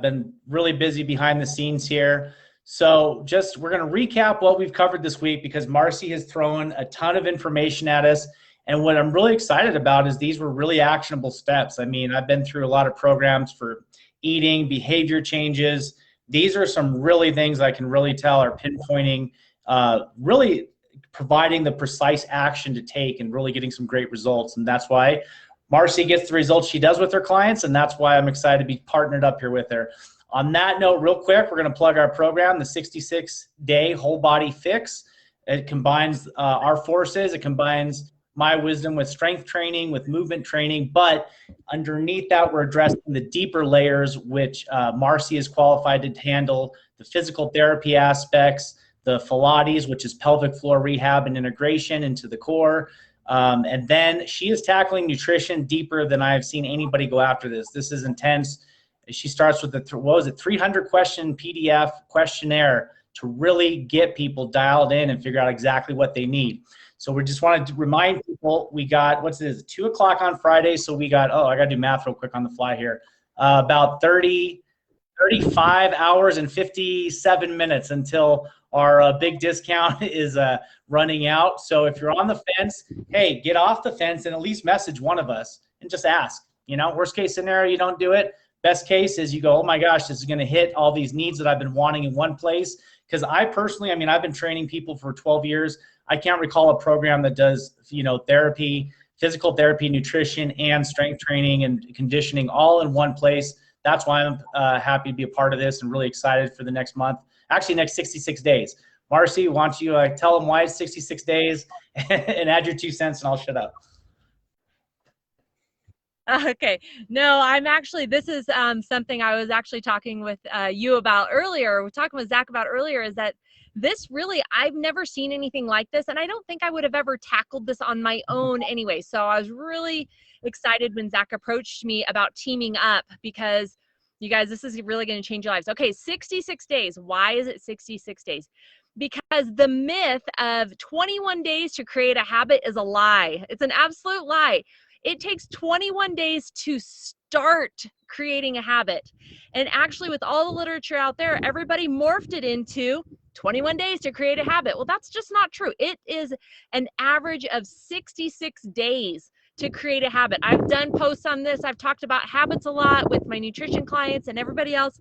Been really busy behind the scenes here. So we're going to recap what we've covered this week because Marci has thrown a ton of information at us. And what I'm really excited about is these were really actionable steps. I mean, I've been through a lot of programs for eating, behavior changes. These are some really things I can really tell are pinpointing, really providing the precise action to take and really getting some great results. And that's why Marci gets the results she does with her clients, and that's why I'm excited to be partnered up here with her. On that note, real quick, we're going to plug our program, the 66-day whole body fix. It combines our forces. It combines my wisdom with strength training, with movement training, but underneath that, we're addressing the deeper layers, which Marci is qualified to handle, the physical therapy aspects, the Pfilates, which is pelvic floor rehab and integration into the core. And then she is tackling nutrition deeper than I have seen anybody go after this. This is intense. She starts with the, 300 question PDF questionnaire to really get people dialed in and figure out exactly what they need. So we just wanted to remind people, we got, 2 o'clock on Friday. So we got, I got to do math real quick on the fly here. About 35 hours and 57 minutes until our big discount is running out. So if you're on the fence, hey, get off the fence and at least message one of us and just ask. You know, worst case scenario, you don't do it. Best case is you go, oh my gosh, this is going to hit all these needs that I've been wanting in one place. Because I personally, I mean, I've been training people for 12 years. I can't recall a program that does, you know, therapy, physical therapy, nutrition, and strength training and conditioning all in one place. That's why I'm happy to be a part of this and really excited for the next month. Actually, next 66 days. Marci, why don't you tell them why it's 66 days and add your 2 cents and I'll shut up. Okay. No, I'm actually, this is something I was actually talking with you about earlier. We're talking with Zach about earlier is that this really, I've never seen anything like this. And I don't think I would have ever tackled this on my own anyway. So I was really excited when Zach approached me about teaming up because you guys, this is really going to change your lives. Okay. 66 days. Why is it 66 days? Because the myth of 21 days to create a habit is a lie. It's an absolute lie. It takes 21 days to start creating a habit. And actually with all the literature out there, everybody morphed it into 21 days to create a habit. Well, that's just not true. It is an average of 66 days to create a habit. I've done posts on this. I've talked about habits a lot with my nutrition clients and everybody else.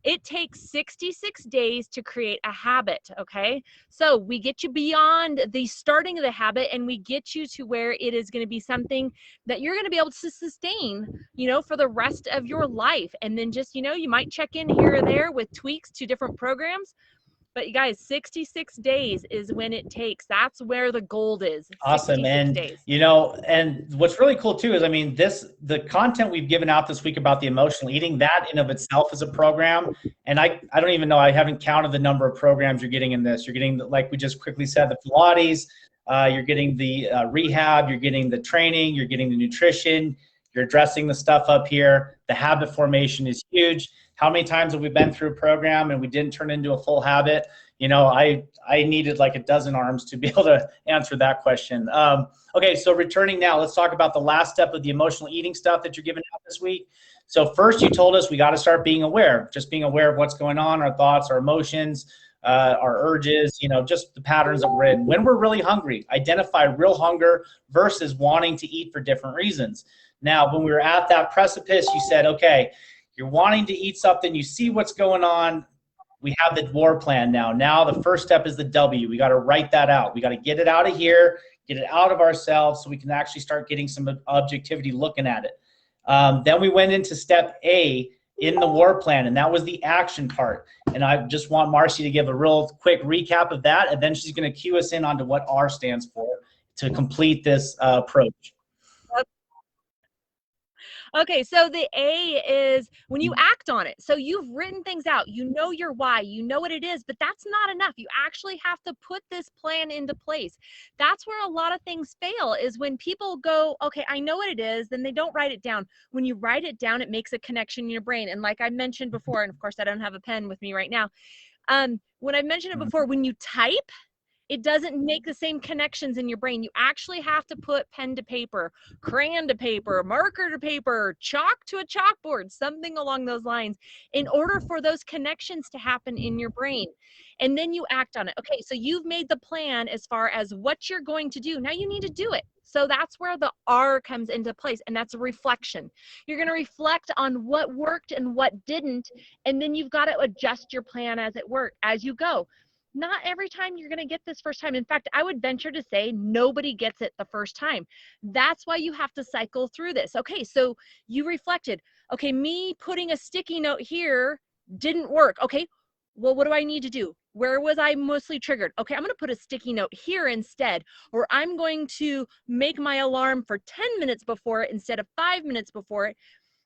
It takes 66 days to create a habit, okay? So we get you beyond the starting of the habit and we get you to where it is going to be something that you're going to be able to sustain, you know, for the rest of your life. And then just, you know, you might check in here or there with tweaks to different programs. But you guys, 66 days is when it takes. That's where the gold is. Awesome. And, days. you know, and what's really cool too is, I mean, the content we've given out this week about the emotional eating, that in of itself is a program. And I don't even know, I haven't counted the number of programs you're getting in this. You're getting, like we just quickly said, the Pilates, you're getting the rehab, you're getting the training, you're getting the nutrition, you're addressing the stuff up here. The habit formation is huge. How many times have we been through a program and we didn't turn into a full habit? You know, I needed like a dozen arms to be able to answer that question. Okay, so returning now, let's talk about the last step of the emotional eating stuff that you're giving out this week. So first you told us we got to start being aware, just being aware of what's going on, our thoughts, our emotions, our urges, you know, just the patterns that we're in. When we're really hungry, identify real hunger versus wanting to eat for different reasons. Now, when we were at that precipice, you said, okay, you're wanting to eat something, you see what's going on. We have the war plan now. Now the first step is the W. We got to write that out. We got to get it out of here, get it out of ourselves so we can actually start getting some objectivity looking at it. Then we went into step A in the war plan, and that was the action part. And I just want Marci to give a real quick recap of that, and then she's going to cue us in onto what R stands for to complete this approach. Okay, so the A is when you act on it. So you've written things out, you know your why, you know what it is, but that's not enough. You actually have to put this plan into place. That's where a lot of things fail, is when people go, okay, I know what it is, then they don't write it down. When you write it down, it makes a connection in your brain. And like I mentioned before, and of course I don't have a pen with me right now, when I mentioned it before, when you type, It doesn't make the same connections in your brain. You actually have to put pen to paper, crayon to paper, marker to paper, chalk to a chalkboard, something along those lines, in order for those connections to happen in your brain. And then you act on it. Okay, so you've made the plan as far as what you're going to do. Now you need to do it. So that's where the R comes into place, and that's a reflection. You're going to reflect on what worked and what didn't, and then you've got to adjust your plan as you go. Not every time you're going to get this first time. In fact, I would venture to say nobody gets it the first time. That's why you have to cycle through this. Okay, so you reflected. Okay, me putting a sticky note here didn't work. Okay, well, what do I need to do? Where was I mostly triggered? Okay, I'm going to put a sticky note here instead, or I'm going to make my alarm for 10 minutes before it instead of 5 minutes before it.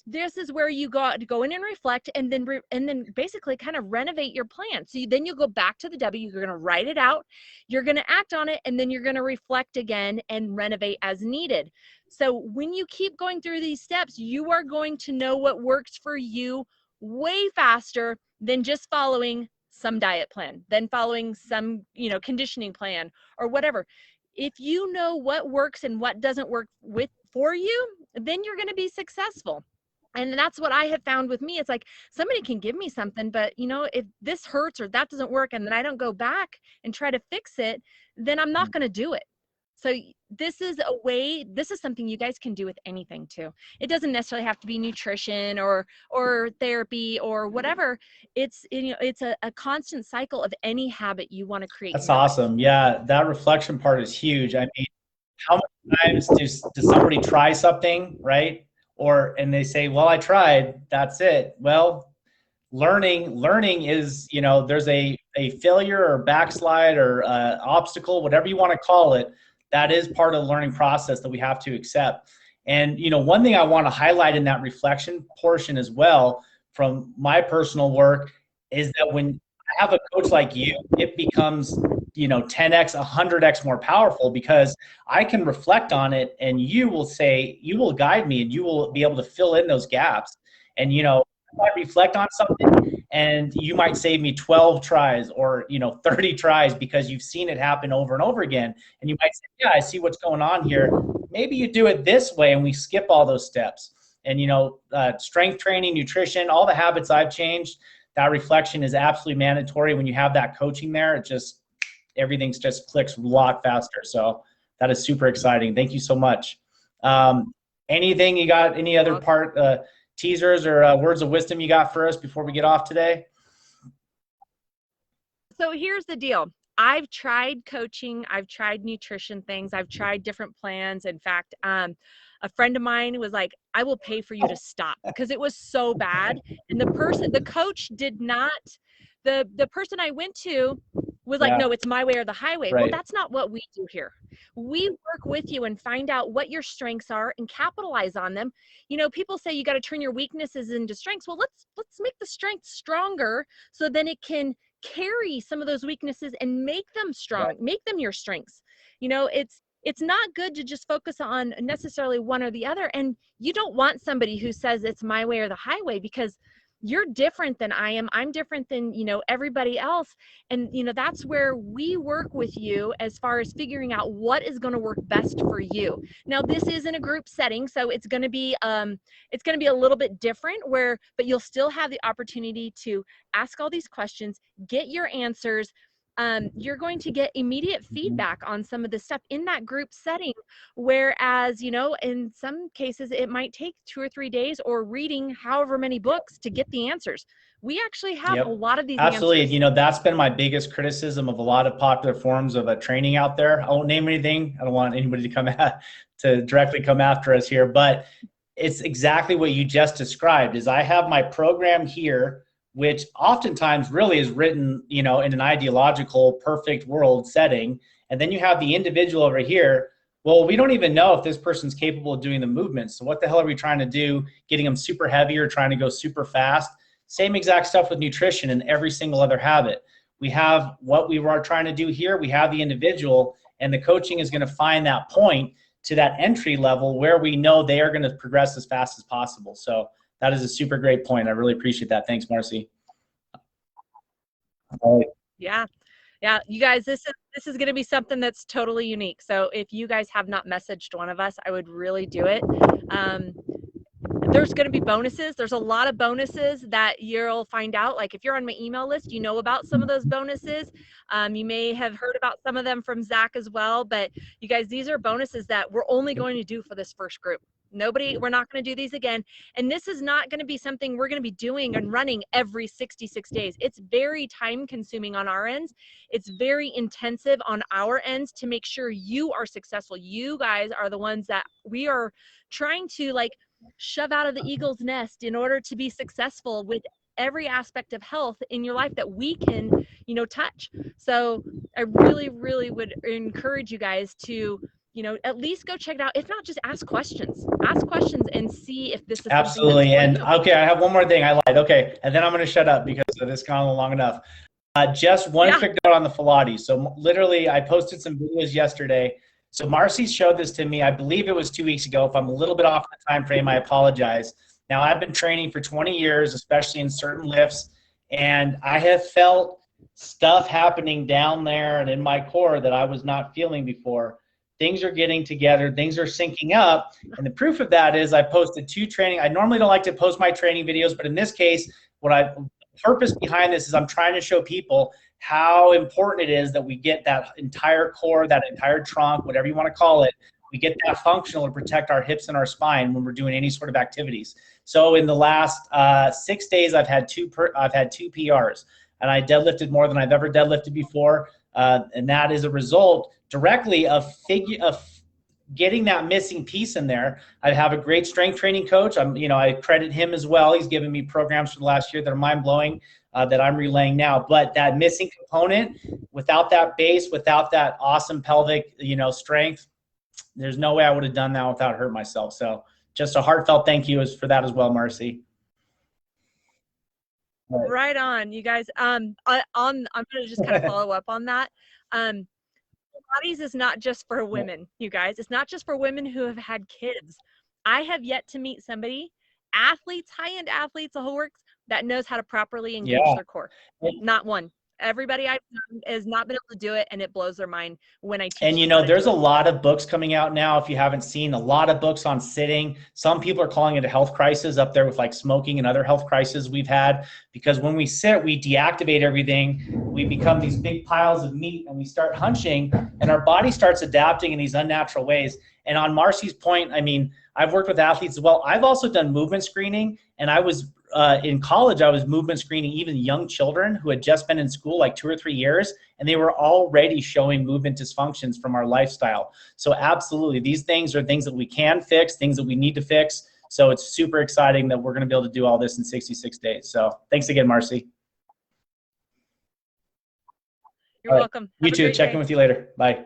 This is where you go in and reflect, and then basically kind of renovate your plan. So then you go back to the W, you're going to write it out, you're going to act on it, and then you're going to reflect again and renovate as needed. So when you keep going through these steps, you are going to know what works for you way faster than just following some diet plan, then following some, conditioning plan or whatever. If you know what works and what doesn't work for you, then you're going to be successful. And that's what I have found with me. It's like somebody can give me something, but if this hurts or that doesn't work and then I don't go back and try to fix it, then I'm not going to do it. So this is something you guys can do with anything too. It doesn't necessarily have to be nutrition or therapy or whatever. It's a constant cycle of any habit you want to create. That's awesome. Yeah, that reflection part is huge. I mean, how many times does somebody try something, right? And they say, well, I tried, that's it. Well, learning is, there's a failure or backslide or obstacle, whatever you want to call it. That is part of the learning process that we have to accept. And, one thing I want to highlight in that reflection portion as well from my personal work is that when I have a coach like you, it becomes 10x, 100x more powerful, because I can reflect on it and you will guide me and you will be able to fill in those gaps. And, I might reflect on something and you might save me 12 tries or, 30 tries because you've seen it happen over and over again. And you might say, yeah, I see what's going on here. Maybe you do it this way, and we skip all those steps. And, strength training, nutrition, all the habits I've changed, that reflection is absolutely mandatory. When you have that coaching there, everything just clicks a lot faster. So that is super exciting. Thank you so much. Anything you got, any other teasers or words of wisdom you got for us before we get off today? So here's the deal. I've tried coaching, I've tried nutrition things, I've tried different plans. In fact, a friend of mine was like, I will pay for you to stop, because it was so bad. And the coach did not, the person I went to was like, no, it's my way or the highway. Right. Well, that's not what we do here. We work with you and find out what your strengths are and capitalize on them. People say you got to turn your weaknesses into strengths. Well, let's make the strengths stronger, so then it can carry some of those weaknesses and make them strong, right. Make them your strengths. It's not good to just focus on necessarily one or the other. And you don't want somebody who says it's my way or the highway, because you're different than I am. I'm different than, everybody else. And, that's where we work with you as far as figuring out what is going to work best for you. Now, this is in a group setting, so it's going to be a little bit different but you'll still have the opportunity to ask all these questions, get your answers. You're going to get immediate feedback on some of the stuff in that group setting, whereas, in some cases it might take 2 or 3 days or reading however many books to get the answers. We actually have a lot of these Absolutely. answers. That's been my biggest criticism of a lot of popular forms of training out there. I won't name anything. I don't want anybody to directly come after us here, but it's exactly what you just described. Is I have my program here, which oftentimes really is written, in an ideological, perfect world setting. And then you have the individual over here. Well, we don't even know if this person's capable of doing the movement. So what the hell are we trying to do? Getting them super heavy or trying to go super fast? Same exact stuff with nutrition and every single other habit. We have what we are trying to do here. We have the individual, and the coaching is going to find that point to that entry level where we know they are going to progress as fast as possible. So that is a super great point. I really appreciate that. Thanks, Marci. Yeah. Yeah, you guys, this is going to be something that's totally unique. So if you guys have not messaged one of us, I would really do it. There's going to be bonuses. There's a lot of bonuses that you'll find out. Like if you're on my email list, you know about some of those bonuses. You may have heard about some of them from Zach as well. But you guys, these are bonuses that we're only going to do for this first group. We're not going to do these again. And this is not going to be something we're going to be doing and running every 66 days. It's very time consuming on our ends. It's very intensive on our ends to make sure you are successful. You guys are the ones that we are trying to like shove out of the eagle's nest in order to be successful with every aspect of health in your life that we can, you know, touch. So I really, really would encourage you guys to, you know, at least go check it out. If not, just ask questions and see if this is absolutely. And okay, I have one more thing I lied. Okay, and then I'm going to shut up because this gone on long enough. Just one quick note on the Pfilates. So literally, I posted some videos yesterday. So Marci showed this to me. I believe it was 2 weeks ago. If I'm a little bit off the time frame, I apologize. Now, I've been training for 20 years, especially in certain lifts, and I have felt stuff happening down there and in my core that I was not feeling before. Things are getting together. Things are syncing up. And the proof of that is I posted 2 training. I normally don't like to post my training videos, but in this case, purpose behind this is I'm trying to show people how important it is that we get that entire core, that entire trunk, whatever you want to call it, we get that functional to protect our hips and our spine when we're doing any sort of activities. So in the last 6 days, I've had two PRs, and I deadlifted more than I've ever deadlifted before, and that is a result directly of getting that missing piece in there. I have a great strength training coach. I credit him as well. He's given me programs for the last year that are mind-blowing that I'm relaying now. But that missing component, without that base, without that awesome pelvic, strength, there's no way I would have done that without hurting myself. So just a heartfelt thank you for that as well, Marci. Right on, you guys. I'm going to just kind of follow up on that. Pilates is not just for women, you guys. It's not just for women who have had kids. I have yet to meet somebody, athletes, high-end athletes, the whole works, that knows how to properly engage their core. Not one. Everybody I've known has not been able to do it, and it blows their mind when I teach. And there's a lot of books coming out now. If you haven't seen, a lot of books on sitting. Some people are calling it a health crisis, up there with like smoking and other health crises we've had, because when we sit, we deactivate everything. We become these big piles of meat, and we start hunching, and our body starts adapting in these unnatural ways. And on Marci's point, I've worked with athletes as well. I've also done movement screening, and I was in college, I was movement screening even young children who had just been in school like 2 or 3 years, and they were already showing movement dysfunctions from our lifestyle. So absolutely, these things are things that we can fix, things that we need to fix. So it's super exciting that we're going to be able to do all this in 66 days. So thanks again, Marci. You're welcome. You too. Check in with you later. Bye.